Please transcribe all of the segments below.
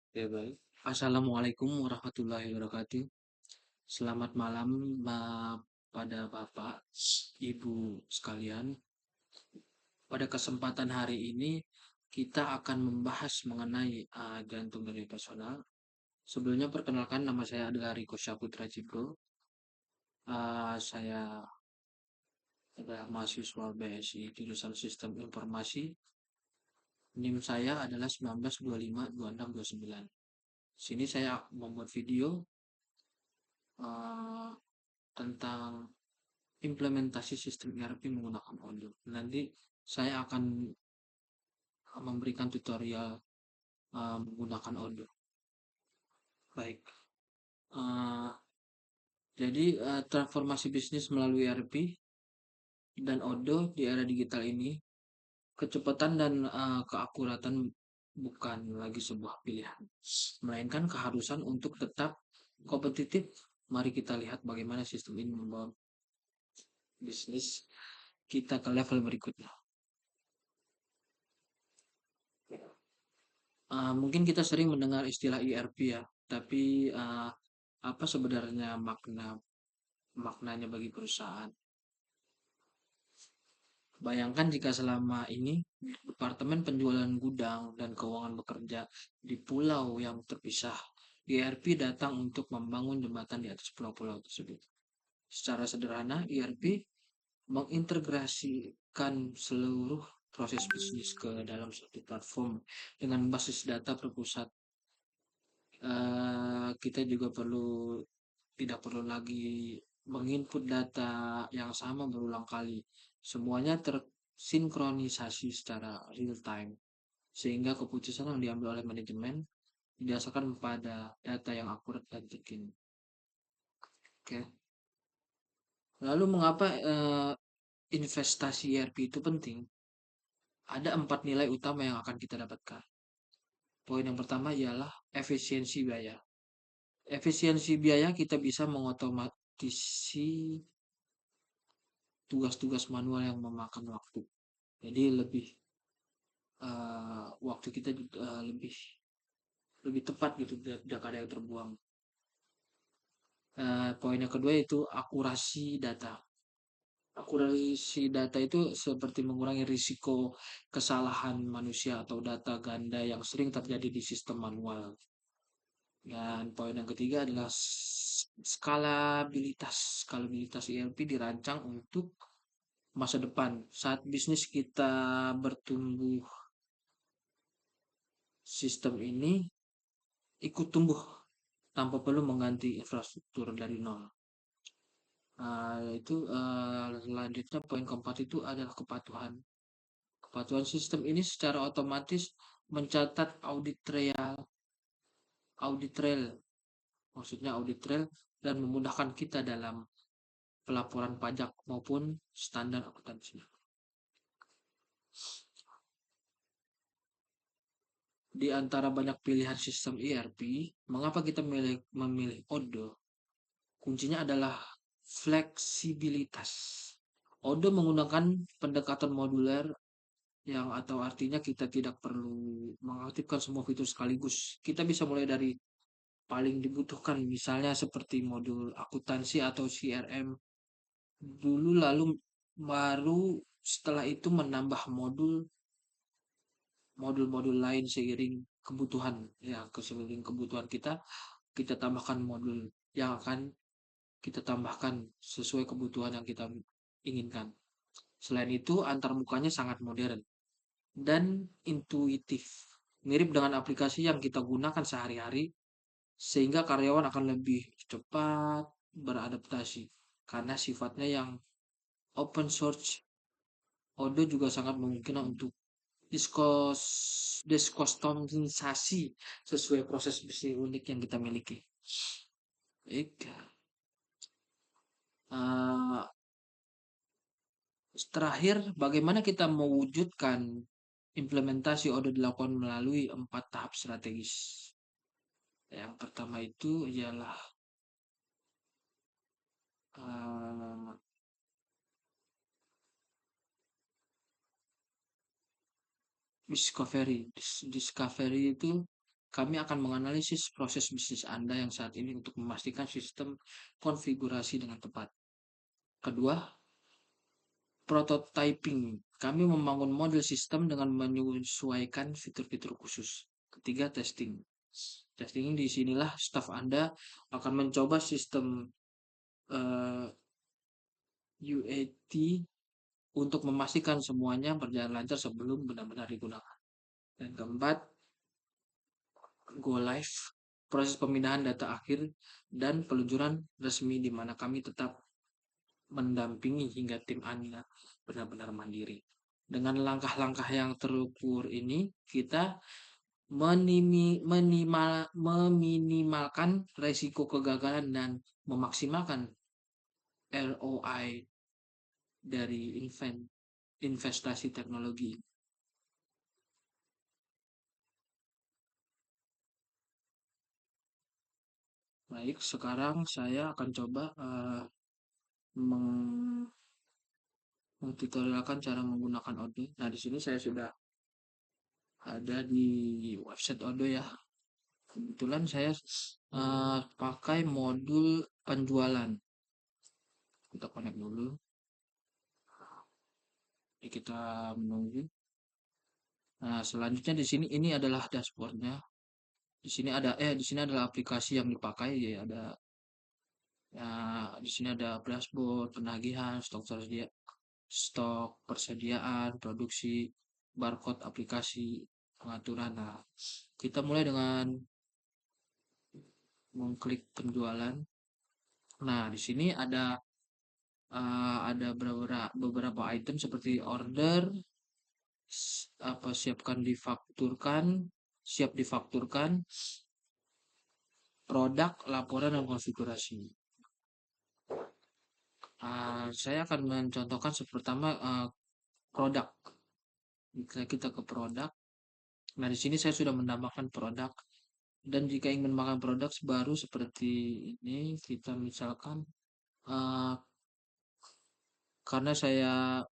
Ya, baik. Assalamualaikum warahmatullahi wabarakatuh. Selamat malam, pada Bapak, Ibu sekalian. Pada kesempatan hari ini, kita akan membahas mengenai jantung dari personal. Sebelumnya perkenalkan, nama saya adalah Riko Syaputra Cipro. Saya adalah mahasiswa BSI jurusan Sistem Informasi. NIM saya adalah 19252629. Sini saya membuat video eh, tentang implementasi sistem ERP menggunakan Odoo. Nanti saya akan memberikan tutorial menggunakan Odoo. Baik. Uh, jadi transformasi bisnis melalui ERP dan Odoo di era digital ini, kecepatan dan keakuratan bukan lagi sebuah pilihan, melainkan keharusan untuk tetap kompetitif. Mari kita lihat bagaimana sistem ini membawa bisnis kita ke level berikutnya. Mungkin kita sering mendengar istilah ERP ya, tapi apa sebenarnya maknanya bagi perusahaan? Bayangkan jika selama ini departemen penjualan gudang dan keuangan bekerja di pulau yang terpisah. ERP datang untuk membangun jembatan di atas pulau-pulau tersebut. Secara sederhana, ERP mengintegrasikan seluruh proses bisnis ke dalam satu platform dengan basis data terpusat. Kita juga tidak perlu lagi menginput data yang sama berulang kali. Semuanya tersinkronisasi secara real time, sehingga keputusan yang diambil oleh manajemen didasarkan pada data yang akurat dan terkini. Oke. Lalu mengapa investasi ERP itu penting? Ada 4 nilai utama yang akan kita dapatkan. Poin yang pertama ialah efisiensi biaya. Efisiensi biaya kita bisa mengotomatisi tugas-tugas manual yang memakan waktu. Jadi waktu kita lebih lebih tepat gitu, tidak ada yang terbuang. Poin yang kedua itu akurasi data. Akurasi data itu seperti mengurangi risiko kesalahan manusia atau data ganda yang sering terjadi di sistem manual. Dan poin yang ketiga adalah skalabilitas. Skalabilitas ERP dirancang untuk masa depan. Saat bisnis kita bertumbuh, sistem ini ikut tumbuh tanpa perlu mengganti infrastruktur dari nol. Selanjutnya poin keempat itu adalah kepatuhan. Kepatuhan sistem ini secara otomatis mencatat audit trail, maksudnya audit trail dan memudahkan kita dalam pelaporan pajak maupun standar akuntansi. Di antara banyak pilihan sistem ERP, mengapa kita memilih Odoo? Kuncinya adalah fleksibilitas. Odoo menggunakan pendekatan moduler yang atau artinya kita tidak perlu mengaktifkan semua fitur sekaligus. Kita bisa mulai dari paling dibutuhkan, misalnya seperti modul akuntansi atau CRM dulu, lalu baru setelah itu menambah modul-modul lain seiring kebutuhan, ya, seiring kebutuhan kita tambahkan modul yang akan kita tambahkan sesuai kebutuhan yang kita inginkan. Selain itu, antarmukanya sangat modern dan intuitif, mirip dengan aplikasi yang kita gunakan sehari-hari, sehingga karyawan akan lebih cepat beradaptasi karena sifatnya yang open source. Odoo juga sangat memungkinkan untuk diskostomisasi sesuai proses bisnis unik yang kita miliki. Baik. Uh, Terakhir, bagaimana kita mewujudkan implementasi Odoo dilakukan melalui 4 tahap strategis. Yang pertama itu ialah uh, discovery. Discovery itu kami akan menganalisis proses bisnis Anda yang saat ini untuk memastikan sistem konfigurasi dengan tepat. Kedua, prototyping. Kami membangun model sistem dengan menyesuaikan fitur-fitur khusus. Ketiga, testing. Testing di sinilah staf Anda akan mencoba sistem UAT untuk memastikan semuanya berjalan lancar sebelum benar-benar digunakan. Dan keempat, go live, proses pemindahan data akhir dan peluncuran resmi di mana kami tetap mendampingi hingga tim Anda benar-benar mandiri. Dengan langkah-langkah yang terukur ini, kita meminimalkan resiko kegagalan dan memaksimalkan ROI dari investasi teknologi. Baik, sekarang saya akan coba mengtutorialkan cara menggunakan Odoo. Nah, di sini saya sudah ada di website Odoo ya. Kebetulan saya pakai modul penjualan. Kita connect dulu. Jadi kita menunggu. Nah, selanjutnya di sini ini adalah dashboardnya. Di sini adalah aplikasi yang dipakai ya ada ya di sini ada dashboard, penagihan, stok persediaan, produksi, barcode aplikasi, pengaturan. Nah, kita mulai dengan mengklik penjualan. Nah, di sini ada beberapa item seperti order, siap difakturkan, produk, laporan dan konfigurasi. Saya akan mencontohkan pertama produk. Jika kita ke produk, nah di sini saya sudah menambahkan produk. Dan jika ingin menambahkan produk baru seperti ini, kita misalkan karena saya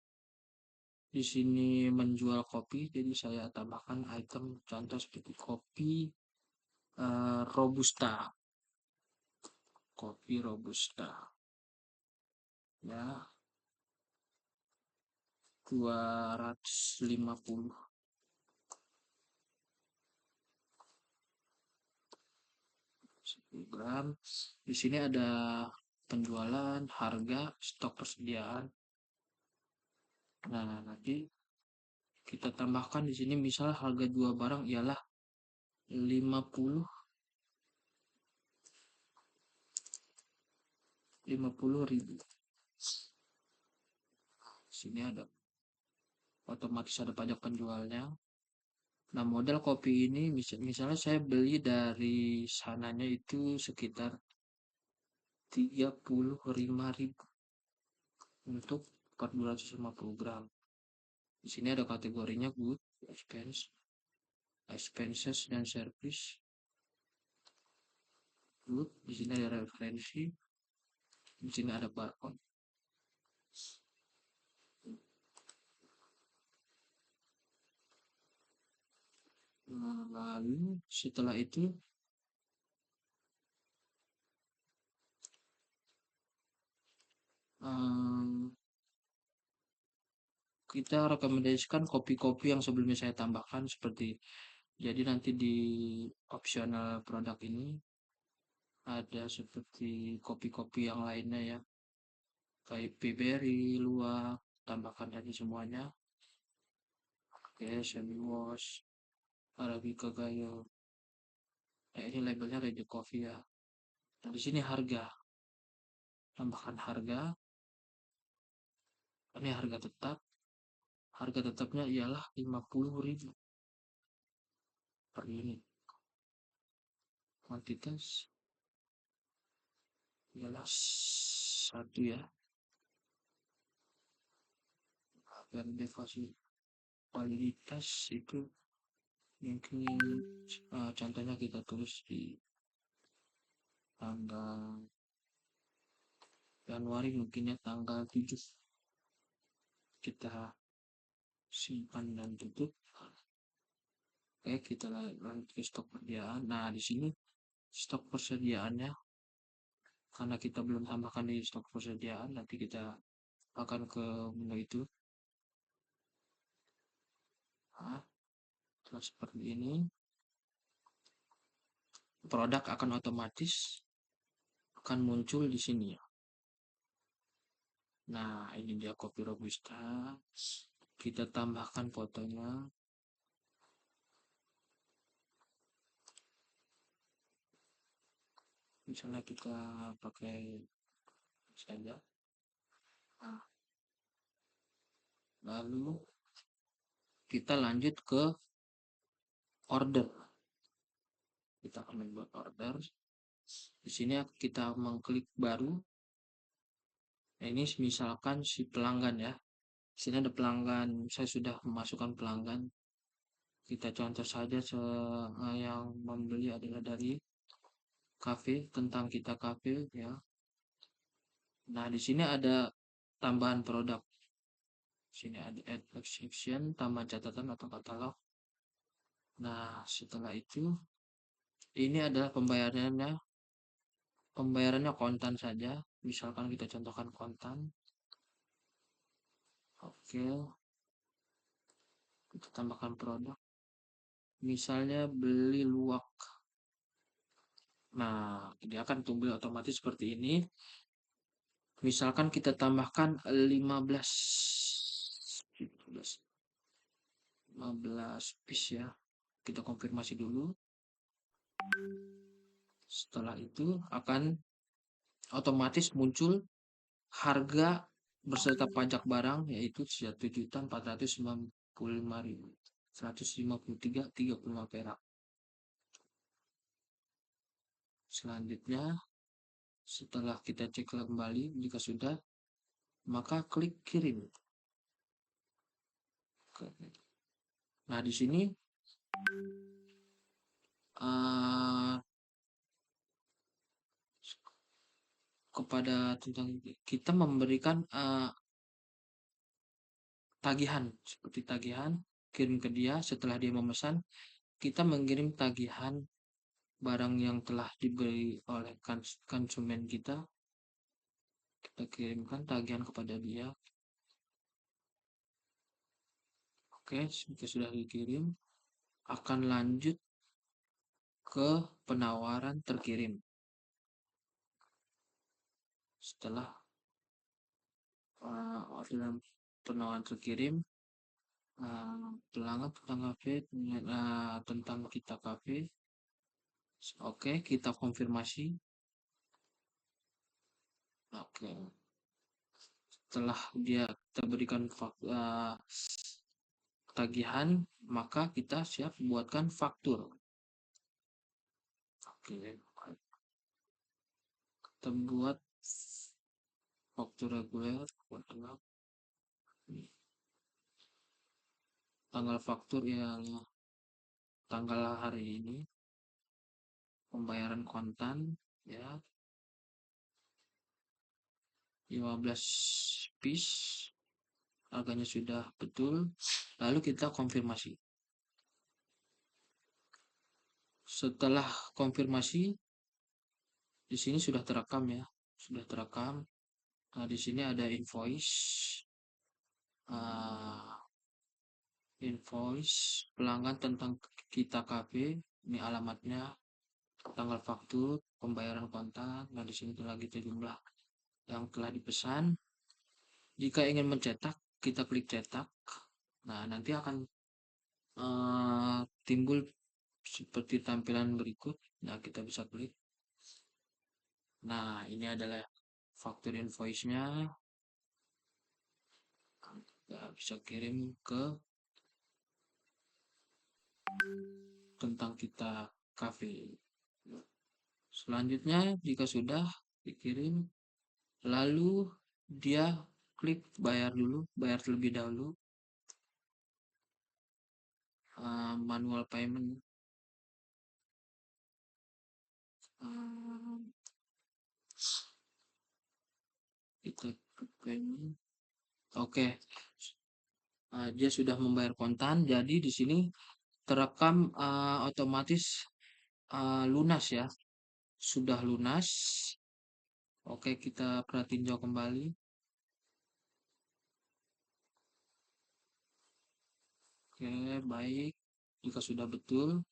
di sini menjual kopi, jadi saya tambahkan item contoh seperti kopi robusta, ya 250 gram. Di sini ada penjualan, harga, stok persediaan. Nah, nanti kita tambahkan di sini misal harga dua barang ialah 50 ribu. Sini ada otomatis ada pajak penjualnya. Nah, modal kopi ini misalnya saya beli dari sananya itu sekitar 35.000 untuk 450 gram. Di sini ada kategorinya good, expenses dan service. Good, di sini ada referensi. Di sini ada barcode. Nah, lalu setelah itu kita rekomendasikan kopi-kopi yang sebelumnya saya tambahkan seperti jadi nanti di optional produk ini ada seperti kopi-kopi yang lainnya ya kayak Piberi, Luwak, tambahkan aja semuanya. Oke, semi wash, Arabica Gayo. Nah, ini labelnya ready coffee ya. Nah, di sini harga, tambahkan harga. Ini harga tetap. Harga tetapnya ialah 50.000 per unit. Kuantitas ialah satu ya. Dan devasi kualitas itu mungkin contohnya kita tulis di tanggal Januari mungkin ya tanggal 7 kita simpan dan tutup. Oke, kita lanjut ke stok persediaan. Nah, di sini stok persediaannya, karena kita belum tambahkan di stok persediaan, nanti kita akan ke menu itu. Nah, seperti ini, produk akan otomatis akan muncul di sini ya. Nah, ini dia kopi robusta. Kita tambahkan fotonya. Misalnya kita pakai saja. Nah, lalu kita lanjut ke order. Kita akan membuat order. Di sini kita mengklik baru. Nah, ini misalkan si pelanggan ya. Di sini ada pelanggan. Saya sudah memasukkan pelanggan. Kita contoh saja yang membeli adalah dari kafe, tentang kita kafe ya. Nah, di sini ada tambahan produk. Di sini ada add exception, tambah catatan atau katalog. Nah, setelah itu ini adalah pembayarannya. Pembayarannya kontan saja. Misalkan kita contohkan kontan. Oke, kita tambahkan produk. Misalnya beli luwak. Nah, dia akan tumbuh otomatis seperti ini. Misalkan kita tambahkan 15 piece ya. Kita konfirmasi dulu. Setelah itu akan otomatis muncul harga beserta pajak barang, yaitu 1.495.153,35 perak. Selanjutnya, setelah kita cek kembali, jika sudah, maka klik kirim. Nah, di sini kepada tentang kita memberikan tagihan, seperti tagihan kirim ke dia. Setelah dia memesan, kita mengirim tagihan barang yang telah dibeli oleh konsumen kita. Kita kirimkan tagihan kepada dia. Oke, jika sudah dikirim, akan lanjut ke penawaran terkirim. Setelah orderan penawaran terkirim, pelanggan tentang kafe, tentang kita kafe. Oke, kita konfirmasi. Oke, setelah kita berikan tagihan, maka kita siap buatkan faktur. Oke, kita buat faktur reguler. Tanggal faktur yang tanggal hari ini, pembayaran kontan ya, 15 piece, harganya sudah betul. Lalu kita konfirmasi. Setelah konfirmasi, di sini sudah terekam ya, sudah terekam. Nah, di sini ada invoice pelanggan tentang kita kafe. Ini alamatnya, tanggal faktur, pembayaran kontan. Nah, di sini lagi jumlah yang telah dipesan. Jika ingin mencetak, kita klik cetak. Nah, nanti akan timbul seperti tampilan berikut. Nah, kita bisa klik. Nah, ini adalah faktur invoice-nya. Kita bisa kirim ke tentang kita cafe. Selanjutnya, jika sudah dikirim, lalu dia klik bayar dulu, bayar terlebih dahulu. Manual payment. Kita klik payment. Oke. Dia sudah membayar kontan, jadi di sini terekam otomatis lunas ya. Sudah lunas. Oke, kita perhatiin jauh kembali. Oke, baik. Jika sudah betul,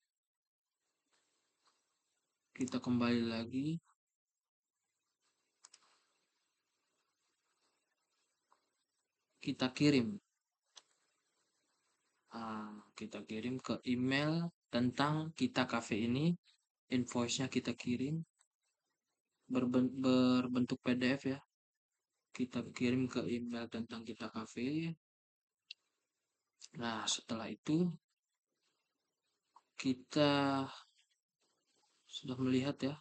kita kembali lagi. Kita kirim. Kita kirim ke email tentang kita cafe ini. Invoice-nya kita kirim berbentuk PDF ya. Kita kirim ke email tentang kita cafe. Nah, setelah itu kita sudah melihat ya.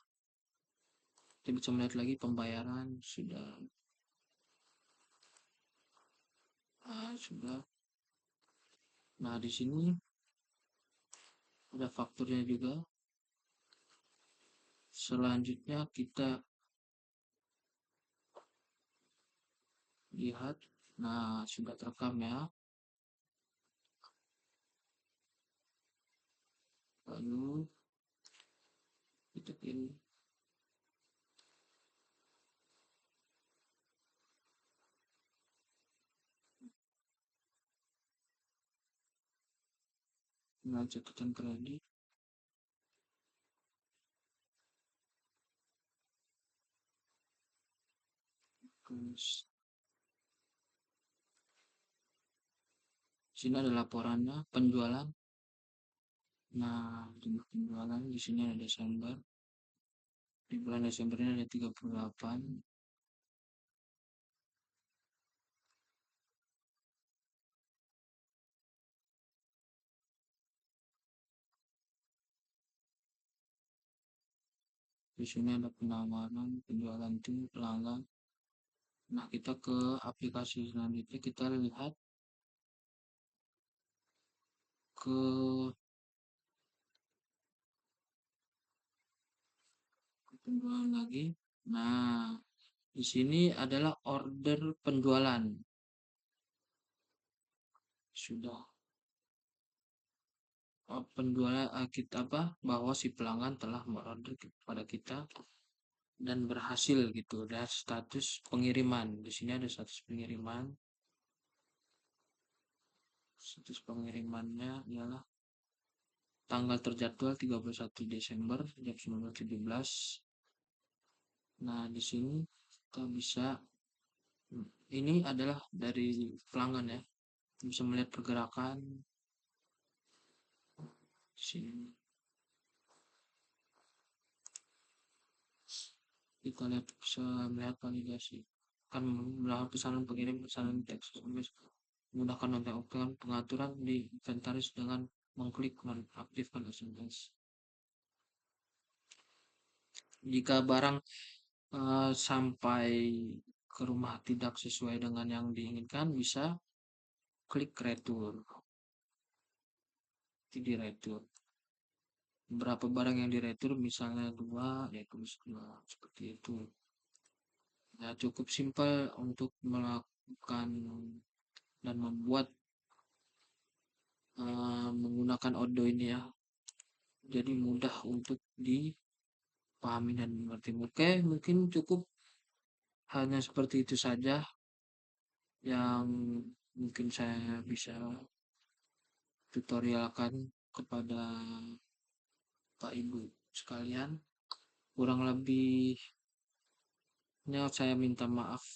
Kita bisa melihat lagi pembayaran sudah. Nah, di sini ada fakturnya juga. Selanjutnya kita lihat. Nah, sudah terekam ya. Lalu kita kirim. Nah, catatan kredit. Terus sini ada laporannya penjualan. Nah, jumlah penjualan di sini ada Desember. Di bulan Desember ini ada 38. Di sini ada penawaran, penjualan tim, pelanggan. Nah, kita ke aplikasi selanjutnya, kita lihat ke penjualan lagi. Nah, di sini adalah order penjualan. Sudah penjualan kita apa bahwa si pelanggan telah mengorder kepada kita dan berhasil gitu. Dan status pengiriman. Di sini ada status pengiriman. Status pengirimannya ialah tanggal terjadwal 31 Desember jam 19.17. Nah, di sini kita bisa ini adalah dari pelanggan ya. Bisa melihat pergerakan di sini. Kita lihat bisa melihat validasi. Kan melakukan pesanan pengirim pesanan teks SMS menggunakan untuk pengaturan di inventaris dengan mengklik nonaktifkan SMS. Jika barang sampai ke rumah tidak sesuai dengan yang diinginkan, bisa klik retur. Di retur. Berapa barang yang diretur, misalnya 2, ya tulis 2, seperti itu. Ya, cukup simpel untuk melakukan dan membuat menggunakan Odoo ini ya. Jadi mudah untuk dipahami dan dimengerti. Oke, mungkin cukup hanya seperti itu saja yang mungkin saya bisa tutorialkan kepada Pak Ibu sekalian. Kurang lebihnya saya minta maaf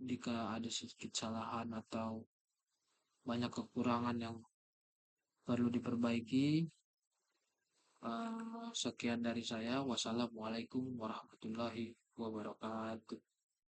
jika ada sedikit kesalahan atau banyak kekurangan yang perlu diperbaiki. Sekian dari saya. Wassalamualaikum warahmatullahi wabarakatuh.